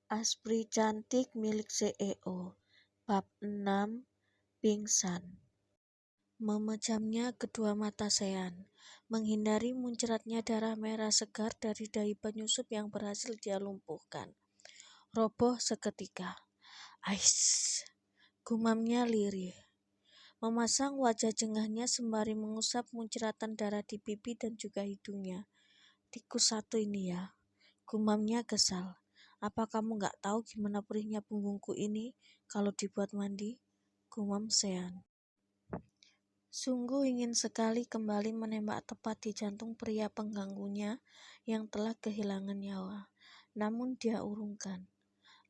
Asri cantik milik CEO. Bab 6. Pingsan. Memejamnya kedua mata Sean, menghindari muncratnya darah merah segar dari dahi penyusup yang berhasil dia lumpuhkan. Roboh seketika. Ais, gumamnya lirih. Memasang wajah jengahnya sembari mengusap muncratan darah di pipi dan juga hidungnya. Tikus satu ini ya, gumamnya kesal. Apa kamu gak tahu gimana perihnya punggungku ini kalau dibuat mandi? Gumam Sean. Sungguh ingin sekali kembali menembak tepat di jantung pria pengganggunya yang telah kehilangan nyawa. Namun dia urungkan.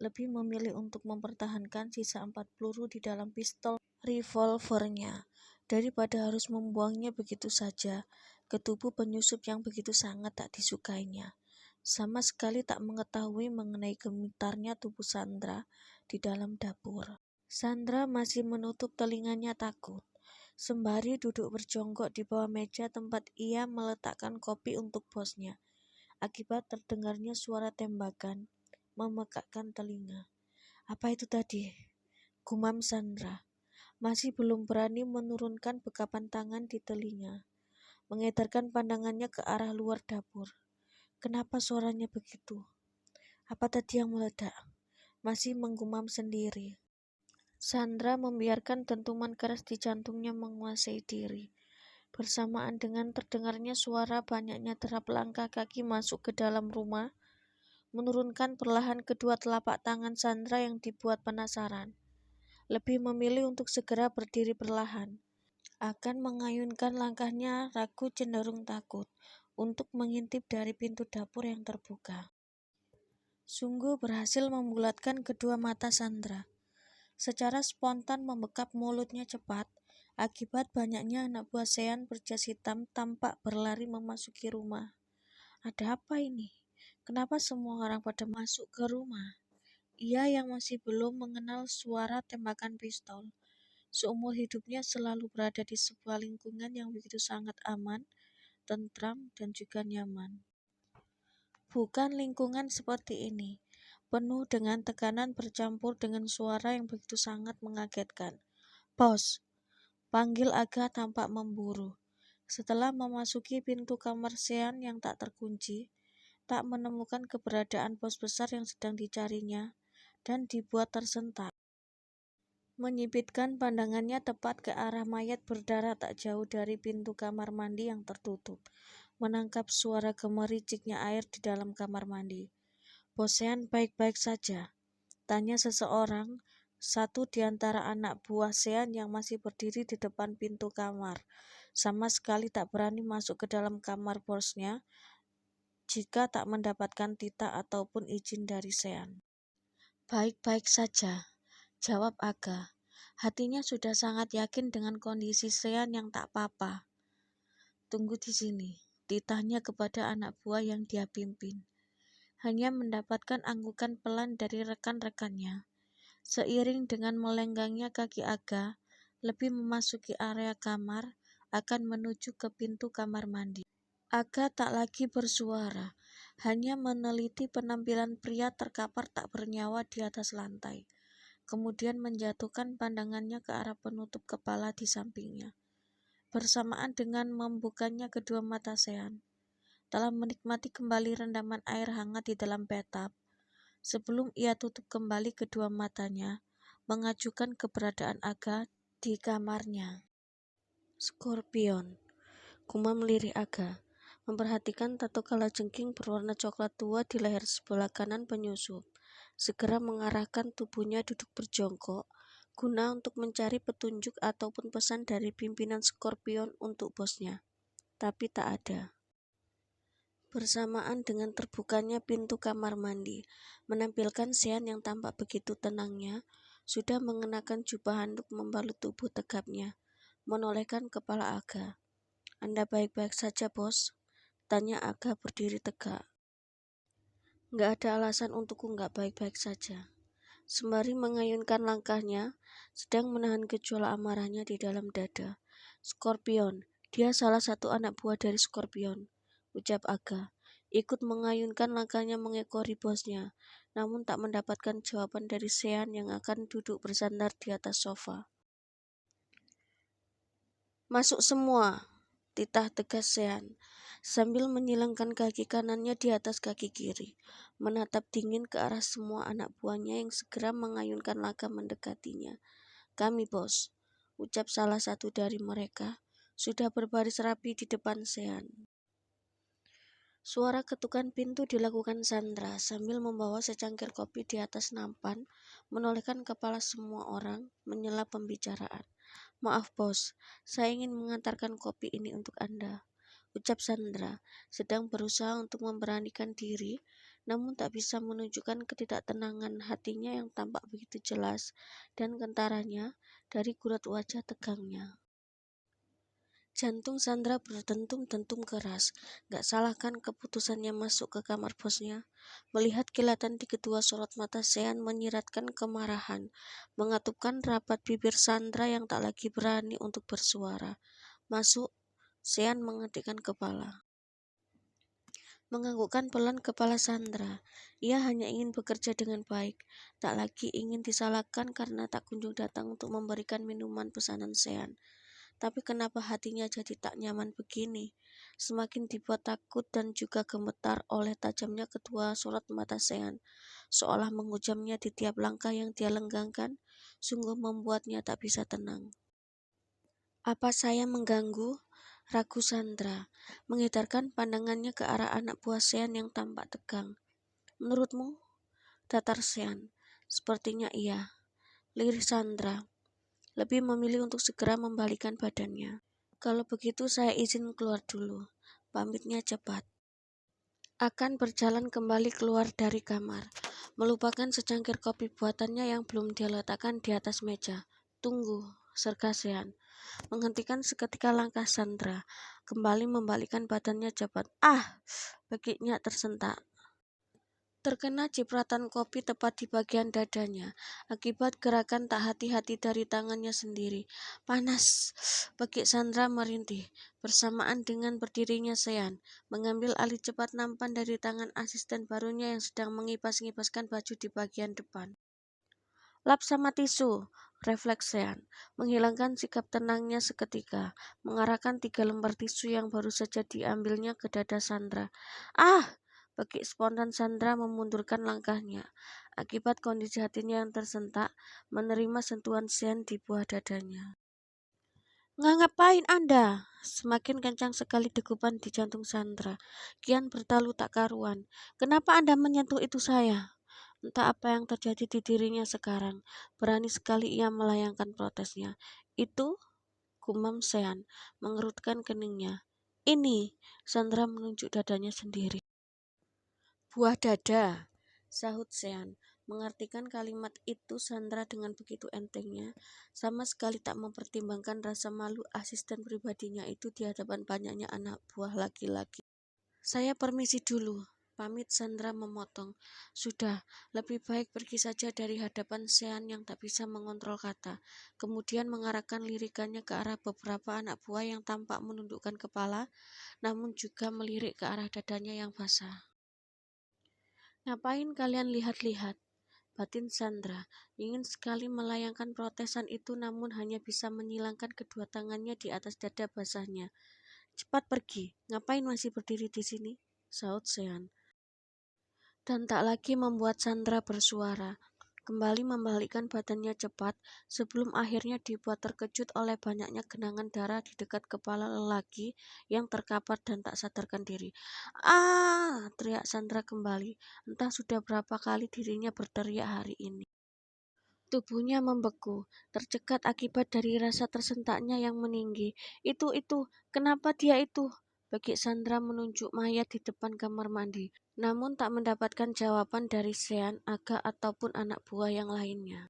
Lebih memilih untuk mempertahankan sisa 4 peluru di dalam pistol revolvernya daripada harus membuangnya begitu saja ke tubuh penyusup yang begitu sangat tak disukainya. Sama sekali tak mengetahui mengenai gemetarnya tubuh Sandra di dalam dapur. Sandra masih menutup telinganya takut, sembari duduk berjongkok di bawah meja tempat ia meletakkan kopi untuk bosnya. Akibat terdengarnya suara tembakan, memekakkan telinga. Apa itu tadi? Gumam Sandra. Masih belum berani menurunkan bekapan tangan di telinga, mengedarkan pandangannya ke arah luar dapur. Kenapa suaranya begitu? Apa tadi yang meledak? Masih menggumam sendiri. Sandra membiarkan dentuman keras di jantungnya menguasai diri. Bersamaan dengan terdengarnya suara banyaknya derap langkah kaki masuk ke dalam rumah, menurunkan perlahan kedua telapak tangan Sandra yang dibuat penasaran. Lebih memilih untuk segera berdiri perlahan. Akan mengayunkan langkahnya ragu cenderung takut untuk mengintip dari pintu dapur yang terbuka. Sungguh berhasil membulatkan kedua mata Sandra. Secara spontan membekap mulutnya cepat, akibat banyaknya anak buah Sean berjas hitam tampak berlari memasuki rumah. Ada apa ini? Kenapa semua orang pada masuk ke rumah? Ia yang masih belum mengenal suara tembakan pistol. Seumur hidupnya selalu berada di sebuah lingkungan yang begitu sangat aman, tentram, dan juga nyaman. Bukan lingkungan seperti ini, penuh dengan tekanan bercampur dengan suara yang begitu sangat mengagetkan. Bos, panggil Aga tampak memburu. Setelah memasuki pintu kamar Sean yang tak terkunci, tak menemukan keberadaan bos besar yang sedang dicarinya, dan dibuat tersentak. Menyipitkan pandangannya tepat ke arah mayat berdarah tak jauh dari pintu kamar mandi yang tertutup, menangkap suara gemericiknya air di dalam kamar mandi. Bos Sean baik-baik saja? Tanya seseorang, satu di antara anak buah Sean yang masih berdiri di depan pintu kamar. Sama sekali tak berani masuk ke dalam kamar bosnya jika tak mendapatkan titah ataupun izin dari Sean. Baik-baik saja, jawab Aga. Hatinya sudah sangat yakin dengan kondisi Sean yang tak apa-apa. Tunggu di sini, titahnya kepada anak buah yang dia pimpin. Hanya mendapatkan anggukan pelan dari rekan-rekannya. Seiring dengan melenggangnya kaki Aga, lebih memasuki area kamar, akan menuju ke pintu kamar mandi. Aga tak lagi bersuara, hanya meneliti penampilan pria terkapar tak bernyawa di atas lantai. Kemudian menjatuhkan pandangannya ke arah penutup kepala di sampingnya. Bersamaan dengan membukanya kedua mata Sean, telah menikmati kembali rendaman air hangat di dalam bathtub. Sebelum ia tutup kembali kedua matanya, mengajukan keberadaan Aga di kamarnya. Scorpion, gumam lirih Aga, memperhatikan tato kalajengking berwarna coklat tua di leher sebelah kanan penyusup. Segera mengarahkan tubuhnya duduk berjongkok, guna untuk mencari petunjuk ataupun pesan dari pimpinan Scorpion untuk bosnya. Tapi tak ada. Bersamaan dengan terbukanya pintu kamar mandi, menampilkan Sean yang tampak begitu tenangnya, sudah mengenakan jubah handuk membalut tubuh tegapnya, menolehkan kepala Aga. Anda baik-baik saja, bos? Tanya Aga berdiri tegak. Nggak ada alasan untukku nggak baik-baik saja. Sembari mengayunkan langkahnya, sedang menahan gejolak amarahnya di dalam dada. Scorpion, dia salah satu anak buah dari Scorpion, ucap Aga. Ikut mengayunkan langkahnya mengekori bosnya. namun tak mendapatkan jawaban dari Sean yang akan duduk bersandar di atas sofa. "Masuk semua," titah tegas Sean, sambil menyilangkan kaki kanannya di atas kaki kiri, menatap dingin ke arah semua anak buahnya yang segera mengayunkan langkah mendekatinya. "Kami, bos," ucap salah satu dari mereka, sudah berbaris rapi di depan Sean. Suara ketukan pintu dilakukan Sandra sambil membawa secangkir kopi di atas nampan, menolehkan kepala semua orang, menyela pembicaraan. "Maaf bos, saya ingin mengantarkan kopi ini untuk Anda," ucap Sandra, sedang berusaha untuk memberanikan diri, namun tak bisa menunjukkan ketidaktenangan hatinya yang tampak begitu jelas dan gentarannya dari gurat wajah tegangnya. Jantung Sandra berdentum-dentum keras. Gak salah kan keputusannya masuk ke kamar bosnya? Melihat kilatan di kedua sorot mata Sean menyiratkan kemarahan, mengatupkan rapat bibir Sandra yang tak lagi berani untuk bersuara. "Masuk," Sean mengetikkan kepala. Menganggukkan pelan kepala Sandra. Ia hanya ingin bekerja dengan baik, tak lagi ingin disalahkan karena tak kunjung datang untuk memberikan minuman pesanan Sean. Tapi kenapa hatinya jadi tak nyaman begini? Semakin dibuat takut dan juga gemetar oleh tajamnya kedua sorot mata Sean, seolah menghujamnya di tiap langkah yang dia lenggangkan, sungguh membuatnya tak bisa tenang. "Apa saya mengganggu?" ragu Sandra, mengedarkan pandangannya ke arah anak buah Sean yang tampak tegang. "Menurutmu?" datar Sean. "Sepertinya iya," lirih Sandra, lebih memilih untuk segera membalikkan badannya. "Kalau begitu saya izin keluar dulu," pamitnya cepat. Akan berjalan kembali keluar dari kamar, melupakan secangkir kopi buatannya yang belum dia letakkan di atas meja. "Tunggu," serka Sean, menghentikan seketika langkah Sandra, kembali membalikkan badannya cepat. "Ah!" begitu tersentak. Terkena cipratan kopi tepat di bagian dadanya, akibat gerakan tak hati-hati dari tangannya sendiri. "Panas!" Bekik Sandra merintih, bersamaan dengan berdirinya Sean, mengambil alih cepat nampan dari tangan asisten barunya yang sedang mengipas-ngipaskan baju di bagian depan. "Lap sama tisu," refleks Sean, menghilangkan sikap tenangnya seketika, mengarahkan 3 lembar tisu yang baru saja diambilnya ke dada Sandra. "Ah!" Bekik spontan Sandra memundurkan langkahnya, akibat kondisi hatinya yang tersentak, menerima sentuhan Sean di buah dadanya. "Ngapain Anda?" Semakin kencang sekali degupan di jantung Sandra, kian bertalu tak karuan. "Kenapa Anda menyentuh itu saya?" Entah apa yang terjadi di dirinya sekarang, berani sekali ia melayangkan protesnya. "Itu?" gumam Sean, mengerutkan keningnya. "Ini," Sandra menunjuk dadanya sendiri. "Buah dada," sahut Sean, mengartikan kalimat itu Sandra dengan begitu entengnya, sama sekali tak mempertimbangkan rasa malu asisten pribadinya itu di hadapan banyaknya anak buah laki-laki. "Saya permisi dulu," pamit Sandra memotong. Sudah, lebih baik pergi saja dari hadapan Sean yang tak bisa mengontrol kata. Kemudian mengarahkan lirikannya ke arah beberapa anak buah yang tampak menundukkan kepala, namun juga melirik ke arah dadanya yang basah. "Ngapain kalian lihat-lihat?" batin Sandra, ingin sekali melayangkan protesan itu namun hanya bisa menyilangkan kedua tangannya di atas dada basahnya. "Cepat pergi, ngapain masih berdiri di sini?" sahut Sean. Dan tak lagi membuat Sandra bersuara, kembali membalikkan badannya cepat sebelum akhirnya dibuat terkejut oleh banyaknya genangan darah di dekat kepala lelaki yang terkapar dan tak sadarkan diri. "Ah!" teriak Sandra kembali, entah sudah berapa kali dirinya berteriak hari ini. Tubuhnya membeku, tercekat akibat dari rasa tersentaknya yang meninggi. Itu, kenapa dia itu?" Bagi Sandra menunjuk mayat di depan kamar mandi, namun tak mendapatkan jawaban dari Sean, Aga ataupun anak buah yang lainnya.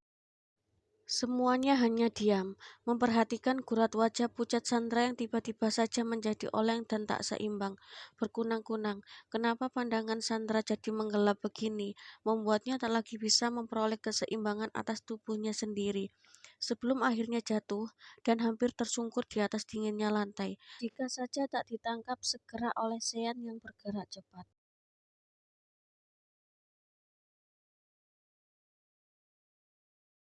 Semuanya hanya diam, memperhatikan gurat wajah pucat Sandra yang tiba-tiba saja menjadi oleng dan tak seimbang, berkunang-kunang. Kenapa pandangan Sandra jadi menggelap begini, membuatnya tak lagi bisa memperoleh keseimbangan atas tubuhnya sendiri, sebelum akhirnya jatuh dan hampir tersungkur di atas dinginnya lantai, jika saja tak ditangkap segera oleh Sean yang bergerak cepat.